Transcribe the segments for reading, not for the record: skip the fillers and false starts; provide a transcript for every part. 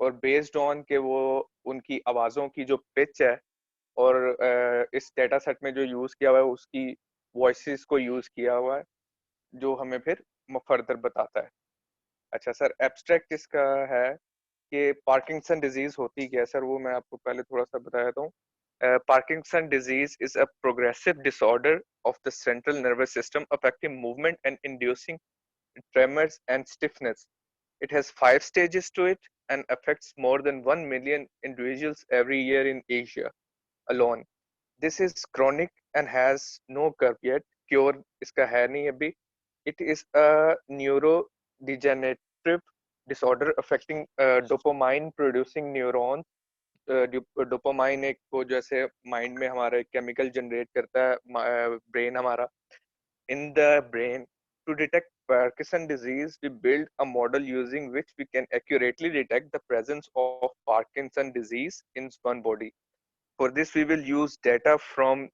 और based on के वो उनकी आवाज़ों की जो पिच है और इस डेटा सेट में जो यूज़ किया हुआ है उसकी वॉइसेस को यूज़ किया हुआ है, जो हमें फिर फर्दर बताता है। अच्छा सर, एब्स्ट्रैक्ट इसका है कि पार्किंसन डिजीज होती क्या है सर, वो मैं आपको पहले थोड़ा सा बता देता हूँ। Parkinson disease is a progressive disorder of the central nervous system affecting movement and inducing tremors and stiffness. It has 5 stages to it and affects more than 1 million individuals every year in Asia alone. This is chronic and has no curve yet. Cure इसका है नहीं अभी. It is a neurodegenerative disorder affecting dopamine producing neurons. Dopamine एक को जैसे mind में हमारे chemical generate करता है ब्रेन हमारा in the brain. To detect Parkinson disease, we build a model using which we can accurately detect the presence of Parkinson disease in one body. For this, we will use data from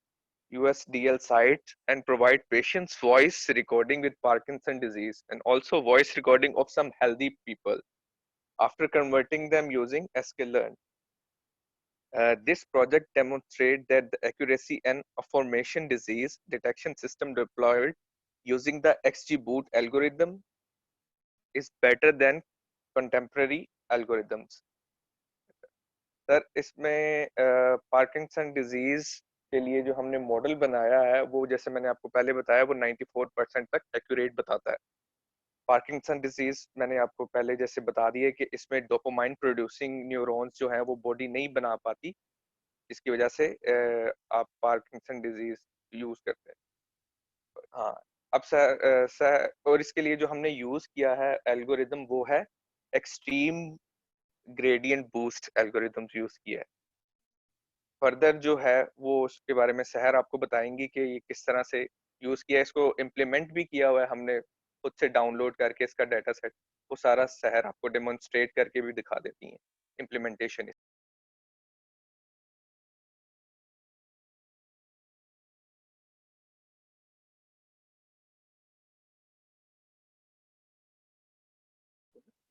USDL site and provide patients voice recording with Parkinson disease and also voice recording of some healthy people after converting them using sklearn. This project demonstrates that the accuracy and formation disease detection system deployed using the XGBoot algorithm is better than contemporary algorithms. Sir इसमें Parkinson disease के लिए जो हमने model बनाया है वो जैसे मैंने आपको पहले बताया वो 94% तक एक्यूरेट बताता है। पार्किंसन डिजीज मैंने आपको पहले जैसे बता दिया कि इसमें डोपामाइन प्रोड्यूसिंग न्यूरॉन्स जो हैं वो बॉडी नहीं बना पाती, जिसकी वजह से आप पार्किंसन डिजीज यूज करते हैं। हाँ, अब सर और इसके लिए जो हमने यूज किया है एल्गोरिदम वो है extreme gradient boost algorithms use किया है। फर्दर जो है वो उसके बारे में सहर आपको बताएंगी कि ये किस तरह से यूज किया है, इसको इम्प्लीमेंट भी किया हुआ है हमने खुद से डाउनलोड करके इसका डाटा सेट, वो सारा सहर आपको डेमोन्स्ट्रेट करके भी दिखा देती हैं इम्प्लीमेंटेशन।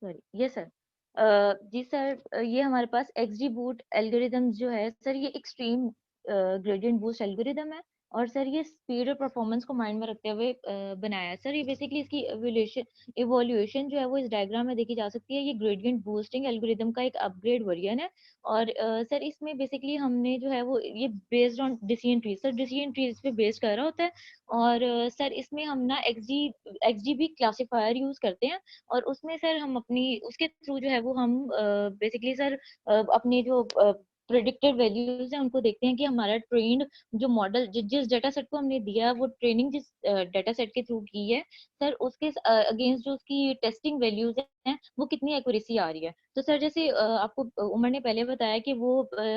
Sorry, yes sir. जी सर, ये हमारे पास एक्सजी बूट एल्गोरिदम जो है सर, ये एक्सट्रीम ग्रेडियंट बूस्ट एल्गोरिदम है। और सर ये स्पीड और परफॉर्मेंस को माइंड में रखते हुए बनाया है सर। ये बेसिकली इसकी इवोल्यूशन जो है वो इस डायग्राम में देखी जा सकती है। ये ग्रेडियंट बूस्टिंग एल्गोरिदम का एक अपग्रेड वर्जन है। और सर इसमें बेसिकली हमने जो है वो ये based on decision trees, sir decision trees पे बेस्ड कर रहा होता है। और सर इसमें हम ना एक्सजी क्लासिफायर यूज करते हैं। और उसमें सर हम अपनी उसके थ्रू जो है वो हम बेसिकली सर अपनी जो प्रेडिक्टेड वैल्यूज हैं उनको देखते हैं कि हमारा ट्रेंड जो मॉडल जिस डाटा सेट को हमने दिया वो ट्रेनिंग जिस डाटा सेट के थ्रू की है सर, उसके अगेंस्ट जो उसकी टेस्टिंग वैल्यूज हैं वो कितनी एक्यूरेसी आ रही है। तो सर जैसे आपको उमर ने पहले बताया कि वो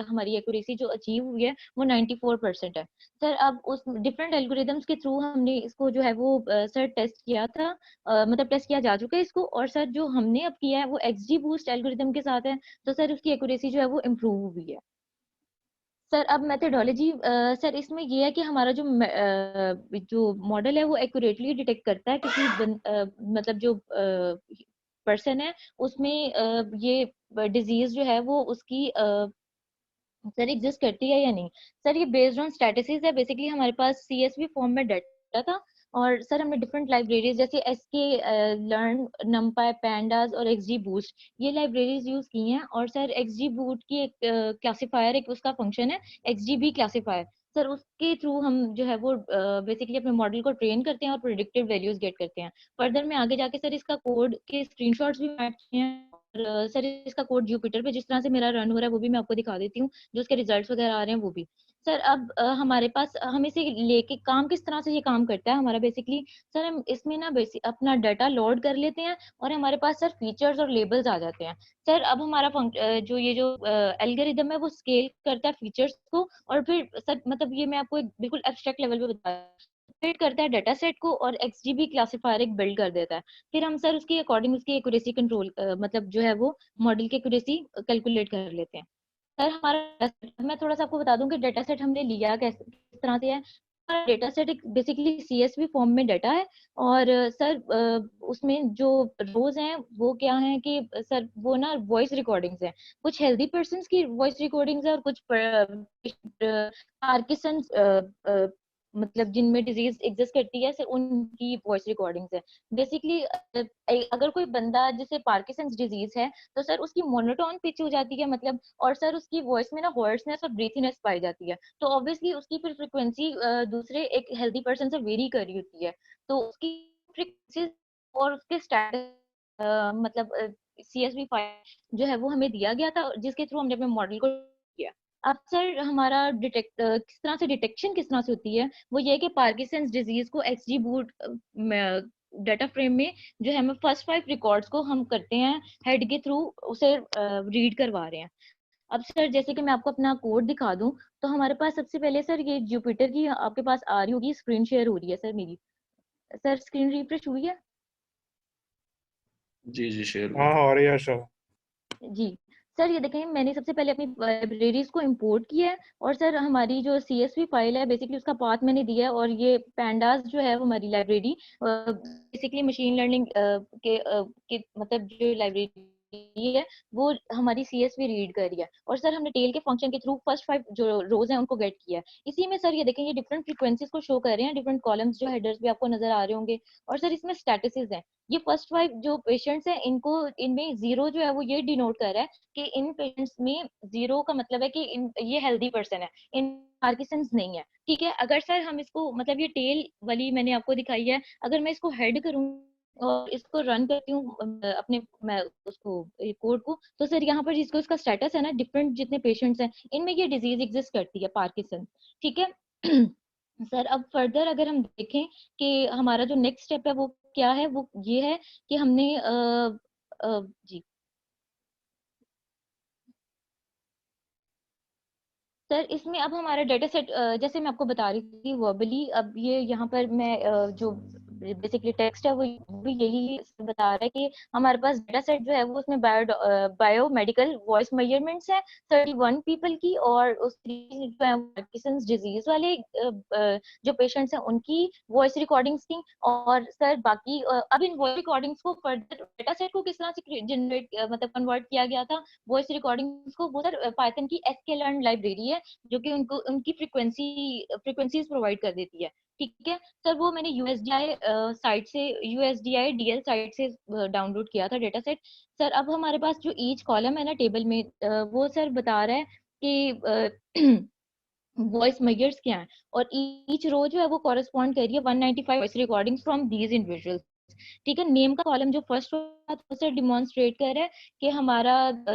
हमारी एक्यूरेसी जो अचीव हुई है वो 94% है। सर अब उस डिफरेंट एल्गोरिदम्स के थ्रू हमने इसको जो है वो सर टेस्ट किया था, मतलब टेस्ट किया जा चुका है इसको। और सर जो हमने अब किया है वो एक्सजी बूस्ट एल्गोरिदम के साथ है। तो सर उसकी एक्यूरेसी जो है वो इम्प्रूव हुई है। सर अब मेथडोलॉजी सर इसमें ये है कि हमारा जो मॉडल है वो एक्यूरेटली डिटेक्ट करता है किसी मतलब जो पर्सन है उसमें ये डिजीज जो है वो उसकी सर एग्जिस्ट करती है या नहीं। सर ये बेस्ड ऑन स्टैटिस्टिक्स है। बेसिकली हमारे पास सीएसवी फॉर्म में डाटा था। और सर हमने डिफरेंट लाइब्रेरीज जैसे एसके लर्न, नमपाई, पैंडास और एक्सजी बूस्ट ये लाइब्रेरीज यूज की हैं। और सर एक्सजी बूट की एक क्लासिफायर, एक उसका फंक्शन है एक्सजीबी क्लासिफायर। सर उसके थ्रू हम जो है वो बेसिकली अपने मॉडल को ट्रेन करते हैं और प्रिडिक्टिव वैल्यूज गेट करते हैं। फर्दर में आगे जाके सर इसका कोड के स्क्रीनशॉट्स भी मैच हैं। और सर इसका कोड जुपिटर पे जिस तरह से मेरा रन हो रहा है वो भी मैं आपको दिखा देती हूँ, जो उसके रिजल्ट्स वगैरह आ रहे हैं वो भी। सर अब हमारे पास हम इसे लेके काम किस तरह से ये काम करता है हमारा बेसिकली सर, हम इसमें ना बेसिक अपना डाटा लोड कर लेते हैं और हमारे पास सर फीचर्स और लेबल्स आ जाते हैं। सर अब हमारा जो ये जो एल्गोरिदम है वो स्केल करता है फीचर्स को। और फिर सर मतलब ये मैं आपको एक बिल्कुल एब्स्ट्रैक्ट लेवल पे बता, बिल्ड करता है डाटा सेट को और एक्सजीबी क्लासिफायर एक बिल्ड कर देता है। फिर हम सर उसके अकॉर्डिंग उसकी एक्यूरेसी कंट्रोल मतलब जो है वो मॉडल की एक्यूरेसी कैलकुलेट कर लेते हैं। सर हमारा मैं थोड़ा सा आपको बता दूं कि डाटा सेट हमने लिया किस तरह से है। डेटा सेट एक बेसिकली CSV फॉर्म में डाटा है, और सर उसमें जो रोज हैं वो क्या है कि सर वो ना वॉइस रिकॉर्डिंग्स हैं, कुछ हेल्दी पर्सन्स की वॉइस रिकॉर्डिंग्स है और कुछ पार्किंसंस मतलब जिनमें डिजीज एग्जिस्ट करती है सर उनकी वॉइस रिकॉर्डिंग्स है। बेसिकली अगर कोई बंदा जिसे पार्किंसंस डिजीज है तो सर उसकी मोनोटोन पिच हो जाती है, मतलब, और सर उसकी वॉइस में ना हॉर्सनेस और ब्रीथीनेस पाई जाती है, तो ऑब्वियसली उसकी फिर फ्रिक्वेंसी दूसरे एक हेल्दी पर्सन से वेरी कर रही होती है, तो उसकी फ्रिक्वेंसी और उसके स्टैटस मतलब CSV फाइल जो है वो हमें दिया गया था, जिसके थ्रू हमने अपने मॉडल को किया। अब सर हमारा किस तरह से डिटेक्शन किस तरह से होती है, वो ये है कि पार्किंसंस डिजीज को XG बूट डाटा फ्रेम में जो है हम फर्स्ट 5 रिकॉर्ड्स को हम करते हैं हेड के थ्रू, उसे रीड करवा रहे हैं। अब सर जैसे कि मैं आपको अपना कोड दिखा दूं, तो हमारे पास सबसे पहले सर ये जुपिटर की आपके पास आ रही होगी, स्क्रीन शेयर हो रही है सर मेरी। सर स्क्रीन रिफ्रेश हुई है? जी जी शेयर हाँ हुई। हाँ, और ये आशा। जी सर, ये देखें मैंने सबसे पहले अपनी लाइब्रेरीज को इंपोर्ट किया है, और सर हमारी जो CSV फाइल है बेसिकली उसका पाथ मैंने दिया है, और ये पैंडास जो है वो हमारी लाइब्रेरी बेसिकली मशीन लर्निंग के मतलब जो लाइब्रेरी है वो हमारी CSV रीड कर रही है, और सर हमने टेल के फंक्शन के थ्रू फर्स्ट 5 जो रोज हैं उनको गेट किया है। इसी में सर ये देखें ये डिफरेंट फ्रीक्वेंसीज को शो कर रहे हैं, डिफरेंट कॉलम्स जो हेडर्स भी आपको नजर आ रहे होंगे, और सर इसमें स्टेटसेस हैं। ये फर्स्ट 5 जो पेशेंट्स हैं इनको इनमें जीरो जो है वो ये डिनोट कर रहा है कि इन पेशेंट्स में जीरो का मतलब है कि ये हेल्दी पर्सन है, इन पार्किंसंस नहीं है। ठीक है, अगर सर हम इसको मतलब ये टेल वाली मैंने आपको दिखाई है, अगर मैं इसको हेड करूं और इसको रन करती हूँ अपने मैं उसको कोड को, तो सर यहाँ पर जिसको इसका स्टेटस है ना, डिफरेंट जितने पेशेंट्स हैं इनमें ये डिजीज एग्जिस्ट करती है, पार्किंसन। ठीक है सर अब फर्दर अगर हम देखें कि हमारा जो नेक्स्ट स्टेप है वो क्या है, वो ये है कि हमने जी सर इसमें अब हमारा डेटा सेट जैसे मैं आपको बता रही थी वर्बली, अब ये यहाँ पर मैं जो बेसिकली टेक्स्ट है वो भी यही बता रहा है कि हमारे पास डेटा सेट जो है वो उसमें बायो मेडिकल वॉइस मेजरमेंट्स है 31 पीपल की, और उस जो है पार्किंसंस डिजीज वाले जो पेशेंट्स हैं उनकी वॉइस रिकॉर्डिंग्स थी। और सर बाकी अब इन वॉइस रिकॉर्डिंग्स को फर्दर डेटा सेट को किस तरह से जनरेट मतलब कन्वर्ट किया गया था वॉइस रिकॉर्डिंग्स को, वो सर पाइथन की sklearn लाइब्रेरी है जो कि उनको उनकी फ्रीक्वेंसीज प्रोवाइड कर देती है। ठीक है सर, वो मैंने USDI साइट से, USDI DL साइट से डाउनलोड किया था डेटा सेट। सर अब हमारे पास जो ईच कॉलम है ना टेबल में वो सर बता रहा है कि वॉइस मेजर्स क्या है, और ईच रो जो है वो कॉरेस्पॉन्ड कर रही है 195 voice recordings from these individuals. ठीक है, नेम का कॉलम जो फर्स्ट से डिमॉन्स्ट्रेट कर रहा है कि हमारा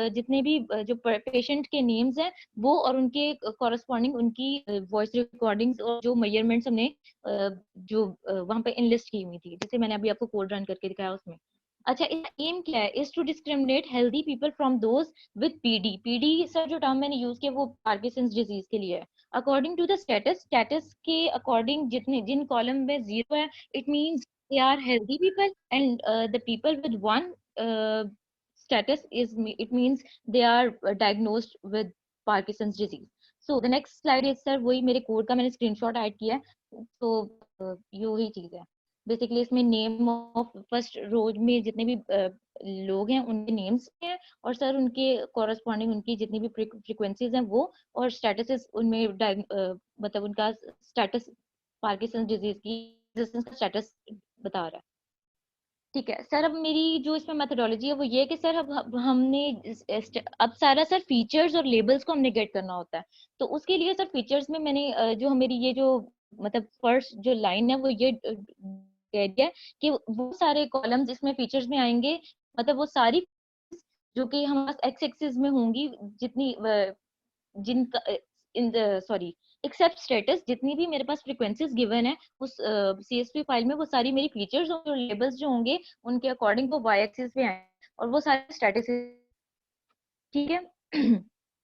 जितने भी जो पेशेंट के नेम्स हैं वो और उनके कॉरेस्पॉन्डिंग उनकी वॉइस रिकॉर्डिंग्स और जो मेजरमेंट्स हमने जो वहां पे इनलिस्ट की हुई थी, जैसे मैंने अभी आपको कोड रन करके दिखाया उसमें। अच्छा, इसका एम क्या है? Is to discriminate healthy people from those with PD sir जो टर्म मैंने यूज किया वो पार्किंसंस डिजीज के लिए है। अकॉर्डिंग टू द स्टेटस के अकॉर्डिंग जितने जिन कॉलम में जीरो है, it means they are healthy people, and the people with one status is it means they are diagnosed with Parkinson's disease. So the next slide is sir वही मेरे code का मैंने screenshot add किया है, तो ये वही चीज है बेसिकली। इसमें नेम ऑफ फर्स्ट रो में जितने भी लोग हैं उनके नेम्स हैं, और सर उनके कॉरेस्पॉन्डिंग उनकी जितनी भी फ्रीक्वेंसीज हैं वो, और स्टेटस उनमें मतलब उनका स्टेटस पार्किंसन डिजीज की स्टेटस बता रहा है। ठीक है सर, अब मेरी जो इसमें मेथोडोलॉजी है वो ये है कि सर अब हमने अब सारा सर फीचर्स और लेबल्स को हमने गेट करना होता है, तो उसके लिए सर फीचर्स में मैंने जो मेरी ये जो मतलब फर्स्ट जो लाइन है वो ये कह दिया है कि वो सारे कॉलम्स इसमें फीचर्स में आएंगे, मतलब वो सारी जो कि हमारे पास एक्स एक्सिस में होंगी जितनी जिनका इन सॉरी एक्सेप्ट स्टेटस जितनी भी मेरे पास फ्रीक्वेंसीज गिवन है उस CSV फाइल में, वो सारी मेरी फीचर्स और लेबल्स जो होंगे उनके अकॉर्डिंग वो वाई एक्सिस पे आए, और वो सारे स्टेटस। ठीक है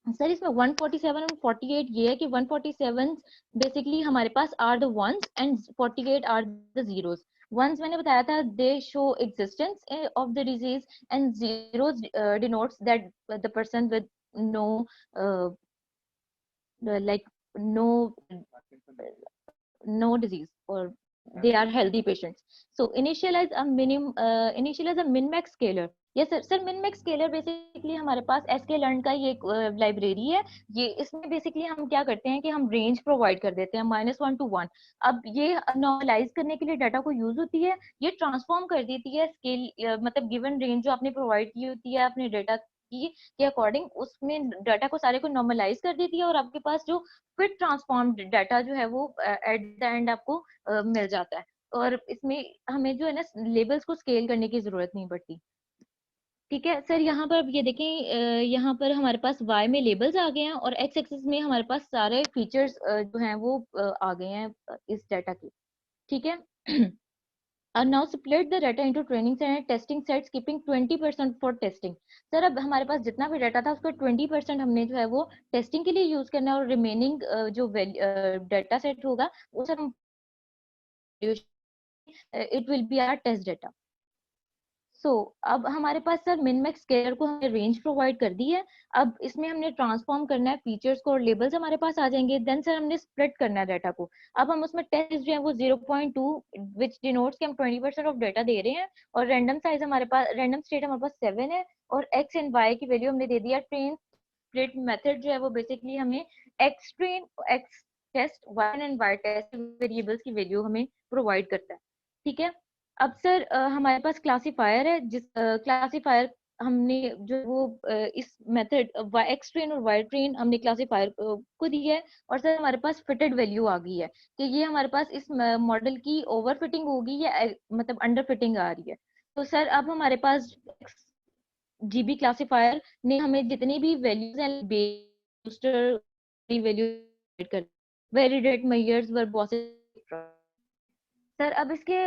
सर इसमें 147 और 48 ये है कि 147 बेसिकली हमारे पास are the ones and 48 are the zeros. Ones मैंने बताया था they show existence of the disease, and zeros denotes that the person with no like no no disease or they are healthy patients. So initialize a min-max scalar. Yes sir. Sir min-max scalar basically हमारे पास sklearn का ये एक library है. ये इसमें basically हम क्या करते हैं कि हम रेंज प्रोवाइड कर देते हैं -1 to 1. अब ये नॉर्मलाइज करने के लिए डाटा को यूज होती है. ये ट्रांसफॉर्म कर देती है स्केल मतलब गिवन रेंज जो आपने प्रोवाइड की होती है अपने डाटा की के अकॉर्डिंग, उसमें डाटा को सारे को नॉर्मलाइज कर देती है और आपके पास जो फिट ट्रांसफॉर्म्ड डाटा जो है वो एट द एंड आपको मिल जाता है. और इसमें हमें जो है ना लेबल्स को स्केल करने की जरूरत नहीं पड़ती. ठीक है सर. यहाँ पर अब ये देखें, यहाँ पर हमारे पास y में लेबल्स आ गए हैं और x एक्सिस में हमारे पास सारे फीचर्स जो हैं वो आ गए हैं इस डाटा के. ठीक है. And now split the data into training set and testing sets, keeping 20% for testing. Sir अब हमारे पास जितना भी डाटा था उसका 20% हमने जो है वो टेस्टिंग के लिए यूज करना है और रिमेनिंग जो डाटा सेट होगा वो sir it will be our test data. So अब हमारे पास सर मिन मैक्स स्केलर को हमने रेंज प्रोवाइड कर दी है. अब इसमें हमने ट्रांसफॉर्म करना है फीचर्स को और लेबल्स हमारे पास आ जाएंगे. देन सर हमने स्प्लिट करना है डाटा को. अब हम उसमें टेस्ट जो है वो 0.2 विच डिनोट्स कि हम 20% ऑफ डाटा दे रहे हैं और रैंडम साइज हमारे पास रैंडम स्टेट हमारे पास 7 है और एक्स एंड वाई की वैल्यू हमने दे दिया. ट्रेन स्प्लिट मेथड जो है वो बेसिकली हमें x train x test y and y test variables की वैल्यू हमें प्रोवाइड करता है. ठीक है. अब सर हमारे पास क्लासिफायर है जिस क्लासिफायर हमने जो वो इस मेथड एक्स ट्रेन और वाई ट्रेन हमने क्लासिफायर को दी है और सर हमारे पास फिटेड वैल्यू आ गई है कि ये हमारे पास इस मॉडल की ओवर फिटिंग होगी या मतलब अंडर फिटिंग आ रही है. तो सर अब हमारे पास जीबी क्लासिफायर ने हमें जितनी भी वैल्यूज हैं बूस्टर वैल्यू कर वैलिडेट मेजर्स वर्बोसिस. सर अब इसके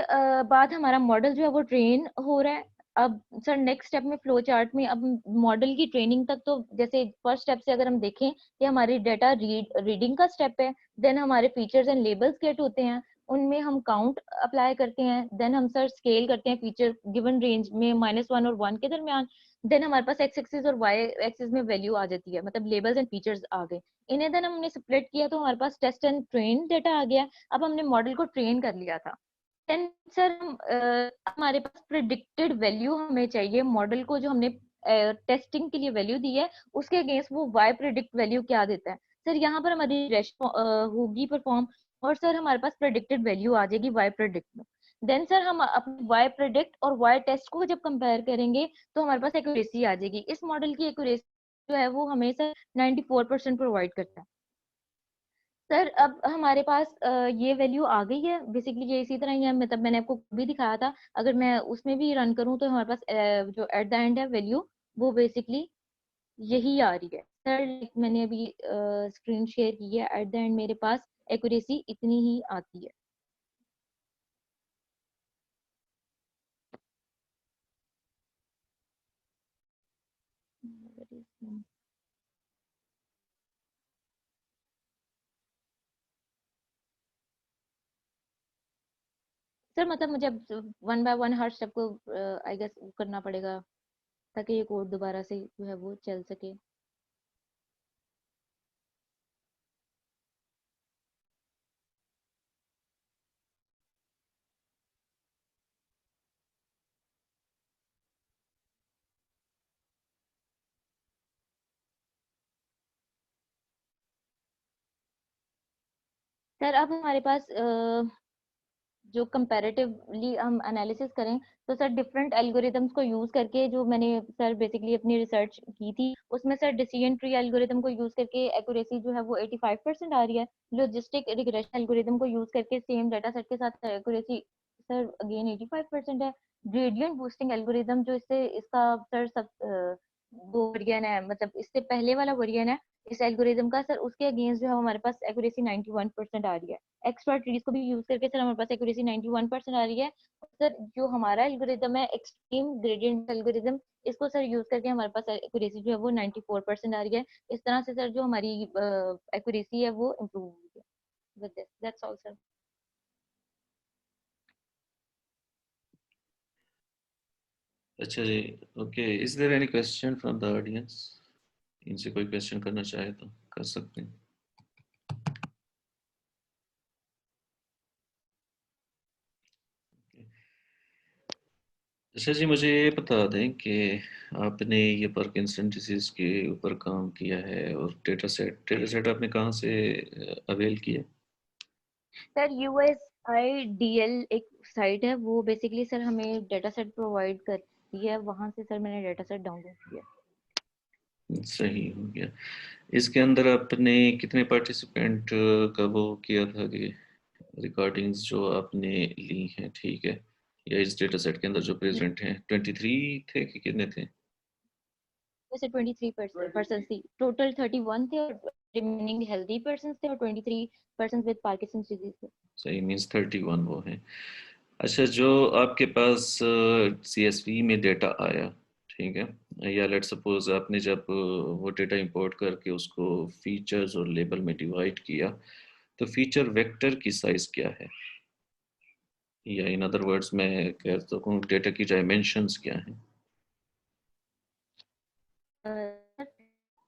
बाद हमारा मॉडल जो है वो ट्रेन हो रहा है. अब सर नेक्स्ट स्टेप में फ्लो चार्ट में अब मॉडल की ट्रेनिंग तक तो जैसे फर्स्ट स्टेप से अगर हम देखें कि हमारी डाटा रीडिंग का स्टेप है. देन हमारे फीचर्स एंड लेबल्स गेट होते हैं, उनमें हम काउंट अप्लाई करते हैं. देन हम सर स्केल करते हैं फीचर गिवन रेंज में -1 और 1 के दरमियान. देन हमारे पास एक्स एक्सिस और वाई एक्सिस में वैल्यू आ जाती है मतलब लेबल्स एंड फीचर्स आ गए. इन्हें देन हमने स्प्लिट किया तो हमारे पास टेस्ट एंड ट्रेन डाटा आ गया. अब हमने मॉडल को ट्रेन कर लिया था. देन सर हमारे पास प्रिडिक्टेड वैल्यू हमें चाहिए मॉडल को जो हमने टेस्टिंग के लिए वैल्यू दी है उसके अगेंस्ट वो वाई प्रिडिक्ट वैल्यू क्या देता है. सर यहाँ पर हमारी होगी परफॉर्म और सर हमारे पास प्रिडिक्टेड वैल्यू आ जाएगी वाई प्रिडिक्ट में. देन सर हम अपने वाई प्रिडिक्ट और वाई टेस्ट को जब कंपेयर करेंगे तो हमारे पास एक्यूरेसी आ जाएगी. इस मॉडल की एक्यूरेसी जो है वो हमें सर 94% प्रोवाइड करता है. सर अब हमारे पास ये वैल्यू आ गई है. बेसिकली ये इसी तरह ही है मतलब मैंने आपको भी दिखाया था. अगर मैं उसमें भी रन करूं तो हमारे पास जो एट द एंड है वैल्यू वो बेसिकली यही आ रही है. सर मैंने अभी स्क्रीन शेयर की है. एट द एंड मेरे पास एक्यूरेसी इतनी ही आती है. सर मतलब मुझे अब 1 बाय 1 हर स्टेप को आई गेस करना पड़ेगा ताकि ये कोड दोबारा से जो है वो चल सके. सर अब हमारे पास जो कंपैरेटिवली हम एनालिसिस करें तो सर डिफरेंट एल्गोरिदम्स को यूज करके जो मैंने सर बेसिकली अपनी रिसर्च की थी उसमें सर डिसीजन ट्री एल्गोरिदम को यूज करके एक्यूरेसी जो है वो 85% आ रही है. लॉजिस्टिक रिग्रेशन एल्गोरिदम को यूज करके सेम डाटा सेट के साथ एक्यूरेसी सर अगेन 85% है. ग्रेडियंट बूस्टिंग एल्गोरिदम जो इससे इसका सर सब वो वर्जन है मतलब इससे पहले वाला वर्जन है इस एल्गोरिदम का. सर उसके अगेंस्ट जो है हमारे पास एक्यूरेसी 91% आ रही है. एक्स्ट्रा ट्रीज को भी यूज करके सर हमारे पास एक्यूरेसी 91% आ रही है. सर जो हमारा एल्गोरिदम है एक्सट्रीम ग्रेडियंट एल्गोरिदम इसको सर यूज करके हमारे पास एक्यूरेसी जो है वो 94% आ रही है. इस तरह से सर जो हमारी एक्यूरेसी है वो इम्प्रूव हुई है. With this, that's all, sir. अच्छा जी. Okay. Is there any question from the audience? इनसे कोई क्वेश्चन करना चाहे तो कर सकते हैं. अच्छा जी, मुझे ये बता दें कि आपने ये पार्किंसन डिजीज़ के ऊपर काम किया है और डेटा सेट आपने कहाँ से अवेल किया? सर USIDL एक साइट है, वो बेसिकली सर हमें डेटा सेट प्रोवाइड करती है, वहां से सर मैंने डेटा सेट डाउनलोड किया। सही हो गया। इसके अंदर आपने कितने पार्टिसिपेंट का वो किया था कि रिकॉर्डिंग्स जो आपने ली हैं, ठीक है, या इस डेटा सेट के अंदर जो प्रेजेंट हैं 23 थे कि कितने थे? वैसे 23% थी, टोटल 31 थे और रिमेनिंग हेल्दी पर्सन थे और 23% विद पार्किंसंस डिजीज थे। सही, मीन्स 31 वो हैं। अच्छा, जो आपके पास CSV में डेटा आया, ठीक है, या लेट सपोज आपने जब वो डेटा इंपोर्ट करके उसको फीचर्स और लेबल में डिवाइड किया, तो फीचर वेक्टर की साइज क्या है, या इन अदर वर्ड्स मैं कह सकूँ डेटा की डायमेंशंस क्या हैं?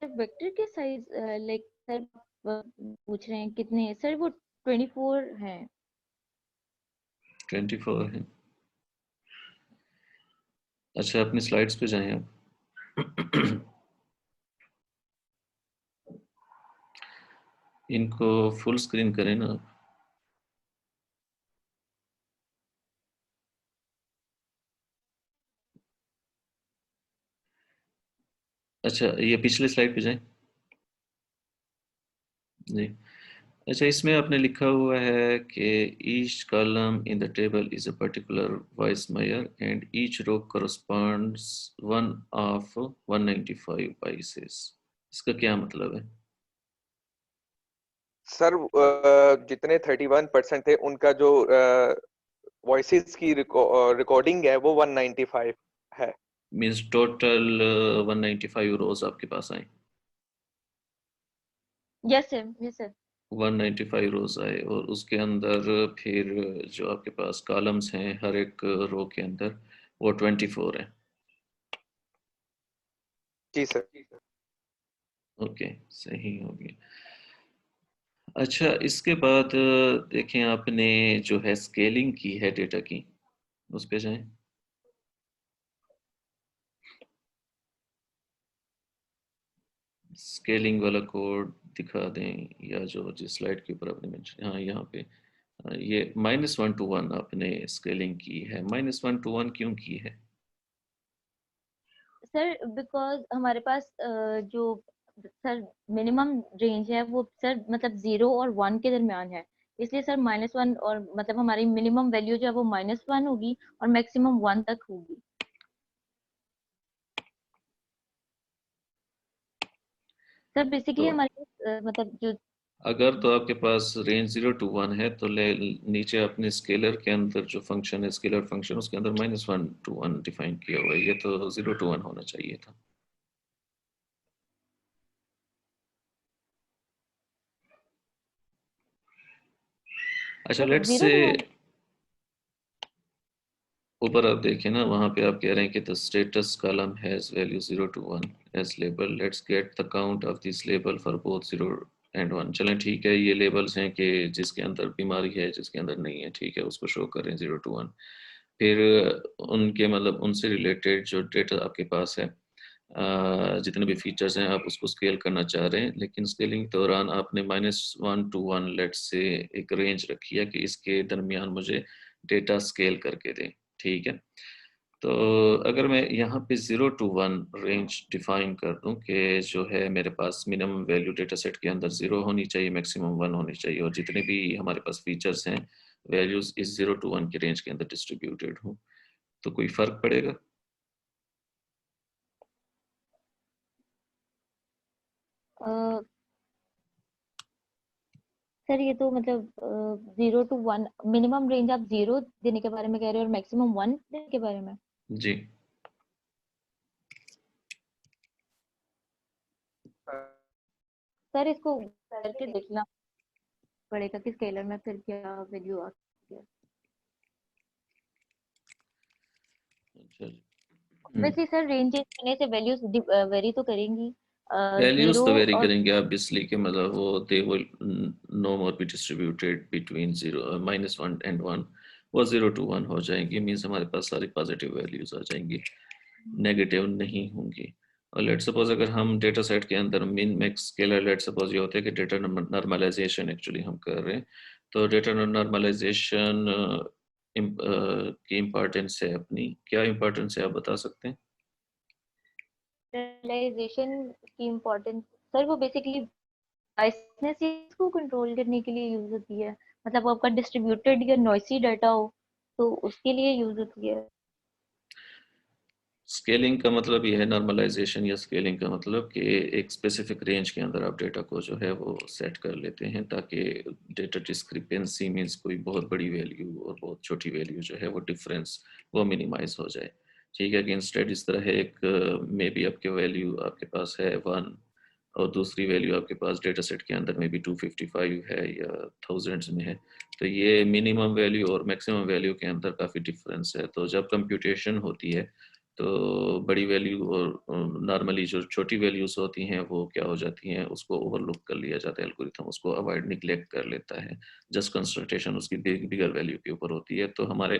वेक्टर के साइज लाइक सर पूछ रहे हैं कितने, सर वो 24 हैं। 24 हैं। अच्छा, अपनी स्लाइड्स पे जाएं आप। इनको फुल स्क्रीन करें ना आप। अच्छा, ये पिछले स्लाइड पे जाएं जी। अच्छा, इसमें आपने लिखा हुआ है कि each column in the table is a particular voice measure and each row corresponds one of 195 voices. इसका क्या मतलब है? सर जितने 31% थे उनका जो वॉइसेस की रिकॉर्डिंग है वो 195 है। मीन्स टोटल 195 रोज आपके पास आए। Yes sir, yes sir. 195 रोज आए और उसके अंदर फिर जो आपके पास कॉलम्स हैं हर एक रो के अंदर वो 24 है। जी सर। ओके, सही हो गया। अच्छा, इसके बाद देखें आपने जो है स्केलिंग की है डेटा की, उस पे जाएं। स्केलिंग वाला कोड दिखा दें, या जो जिस स्लाइड के ऊपर आपने मेंशन, हाँ यहाँ पे ये -1 to 1 आपने स्केलिंग की है। -1 to 1 क्यों की है? सर बिकॉज हमारे पास जो सर मिनिमम रेंज है वो सर मतलब 0 और 1 के दरमियान है, इसलिए सर -1 और मतलब हमारी मिनिमम वैल्यू जो है वो -1 होगी और मैक्सिमम 1 तक होगी। सर बेसिकली तो हमारे पास मतलब जो अगर तो आपके पास रेंज 0 to 1 है तो ले नीचे अपने स्केलर के अंदर जो फंक्शन है, स्केलर फंक्शन, उसके अंदर -1 to 1 डिफाइन किया हुआ है, ये तो 0 to 1 होना चाहिए था। अच्छा, सर लेट्स जीरो से टू वन ऊपर आप देखें ना, वहाँ पे आप कह रहे हैं कि the status column has value 0 to 1 as label, let's get the count of this label for both 0 and 1। चलें, ठीक है, ये लेबल्स हैं कि जिसके अंदर बीमारी है जिसके अंदर नहीं है, ठीक है, उसको शो करें 0 to 1। फिर उनके मतलब उनसे रिलेटेड जो डेटा आपके पास है, जितने भी फीचर्स हैं आप उसको स्केल करना चाह रहे हैं, लेकिन स्केलिंग के दौरान आपने -1 to 1 लेट से एक रेंज रखी है कि इसके दरमियान मुझे डेटा स्केल करके दें, ठीक है। तो अगर मैं यहाँ पे 0 to 1 रेंज डिफाइन कर दूं कि जो है मेरे पास मिनिमम वैल्यू डेटा सेट के अंदर 0 होनी चाहिए, मैक्सिमम 1 होनी चाहिए, और जितने भी हमारे पास फीचर्स हैं वैल्यूज इस 0 to 1 के रेंज के अंदर डिस्ट्रीब्यूटेड हो, तो कोई फर्क पड़ेगा? सर ये तो मतलब 0 to 1 मिनिमम रेंज आप 0 देने के बारे में कह रहे हो और मैक्सिमम 1 देने के बारे में। जी। सर इसको करके देखना पड़ेगा कि स्केलर में फिर क्या वैल्यू आती है। अच्छा जी। वैसे सर रेंज चेंज करने से वैल्यूज वेरी तो करेंगी। वैल्यूज जीरो तो वेरी और करेंगे ऑब्वियसली, कि मतलब वो they will no more be distributed between 0 -1 and 1, वो 0 to 1 हो जाएंगी, मीन्स हमारे पास सारी पॉजिटिव वैल्यूज आ जाएंगी, नेगेटिव नहीं होंगी। और लेट सपोज अगर हम डेटा सेट के अंदर मिन मैक्स स्केलर, लेट सपोज ये होता है कि डेटा नॉर्मलाइजेशन एक्चुअली हम कर रहे हैं, तो डेटा नॉर्मलाइजेशन की इम्पोर्टेंस है अपनी, क्या इम्पोर्टेंस है आप बता सकते हैं? जनरलाइजेशन की इम्पोर्टेंस सर वो बेसिकली बायसनेस को कंट्रोल करने के लिए यूज होती है, मतलब आपका डिस्ट्रीब्यूटेड या नॉइसी डाटा हो तो उसके लिए यूज होती है। स्केलिंग का मतलब ये है, नॉर्मलाइजेशन या स्केलिंग का मतलब कि एक स्पेसिफिक रेंज के अंदर आप डेटा को जो है वो सेट कर लेते हैं ताकि डेटा डिस्क्रिपेंसी मीन्स कोई बहुत बड़ी वैल्यू और बहुत छोटी वैल्यू जो है वो डिफरेंस वो मिनिमाइज हो जाए। ठीक है कि इंस्टेड इस तरह है, एक मे बी आपके वैल्यू आपके पास है 1 और दूसरी वैल्यू आपके पास डेटा सेट के अंदर में भी 255 है या थाउजेंड्स में है, तो ये मिनिमम वैल्यू और मैक्सिमम वैल्यू के अंदर काफ़ी डिफरेंस है। तो जब कंप्यूटेशन होती है तो बड़ी वैल्यू और नॉर्मली जो छोटी वैल्यूज होती हैं वो क्या हो जाती हैं, उसको ओवरलुक कर लिया जाता है, एल्गोरिथम उसको अवॉइड निगलेक्ट कर लेता है, जस्ट कंसंट्रेशन उसकी बिगर वैल्यू के ऊपर होती है। तो हमारे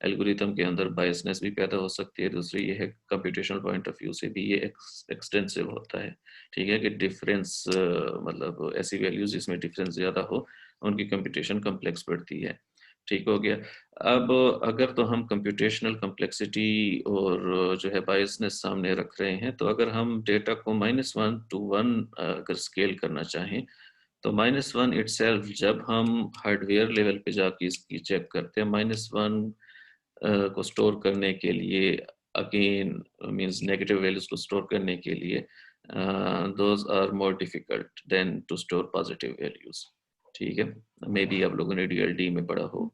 एल्गोरिथम के अंदर बायसनेस भी पैदा हो सकती है। दूसरी ये है कंप्यूटेशनल पॉइंट ऑफ व्यू से भी ये एक्सटेंसिव होता है। ठीक है कि डिफरेंस मतलब ऐसी वैल्यूज जिसमें डिफरेंस ज़्यादा हो उनकी कंप्यूटेशन कम्प्लेक्स बढ़ती है। ठीक हो गया। अब अगर तो हम कंप्यूटेशनल कम्प्लेक्सिटी और जो है बायसनेस सामने रख रहे हैं, तो अगर हम डेटा को -1 to 1 अगर स्केल करना चाहें तो -1 इटसेल्फ जब हम हार्डवेयर लेवल पे जाके इसकी चेक करते हैं, -1 को स्टोर करने के लिए अगेन मींस नेगेटिव वैल्यूज को स्टोर करने के लिए those are more difficult than to store positive values. ठीक है, मे बी आप लोगों ने DLD में पढ़ा हो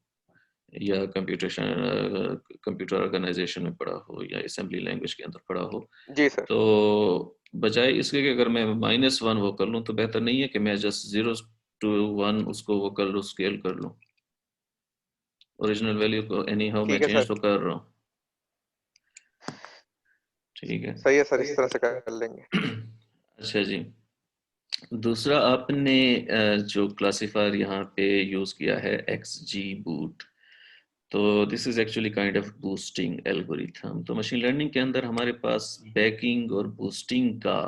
या कंप्यूटर ऑर्गेनाइजेशन में पढ़ा हो या असेंबली लैंग्वेज के अंदर पढ़ा हो। जी सर। तो बजाय इसके कि अगर मैं -1 वो कर लूँ तो बेहतर नहीं है कि मैं जस्ट 0 to 1 उसको वो कर लूँ, स्केल कर लूँ, ओरिजिनल वैल्यू को एनी हाउ मैं ठीक है चेंज सर, तो कर रहा हूँ। ठीक है। सही है सर, इस तरह से कर लेंगे। अच्छा जी, दूसरा आपने जो क्लासिफायर यहाँ पे यूज किया है XGBoost, तो this is actually kind of boosting algorithm. तो मशीन लर्निंग के अंदर हमारे पास बैकिंग और बूस्टिंग का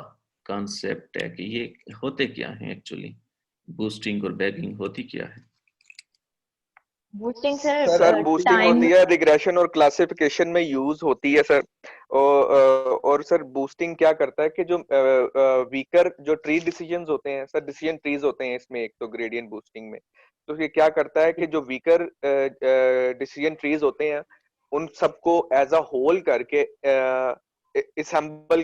कॉन्सेप्ट है कि ये होते क्या हैं एक्चुअली, बूस्टिंग और बैकिंग होती क्या है? Boosting sir sir boosting time होती है रिग्रेशन और क्लासिफिकेशन में यूज होती है सर। और सर बूस्टिंग क्या करता है कि जो वीकर जो ट्री डिसीजंस होते हैं सर, डिसीजन ट्रीज होते हैं इसमें एक तो ग्रेडियंट बूस्टिंग में, तो ये क्या करता है कि जो वीकर डिसीजन ट्रीज होते हैं उन सबको एज अ होल करके इंसेंबल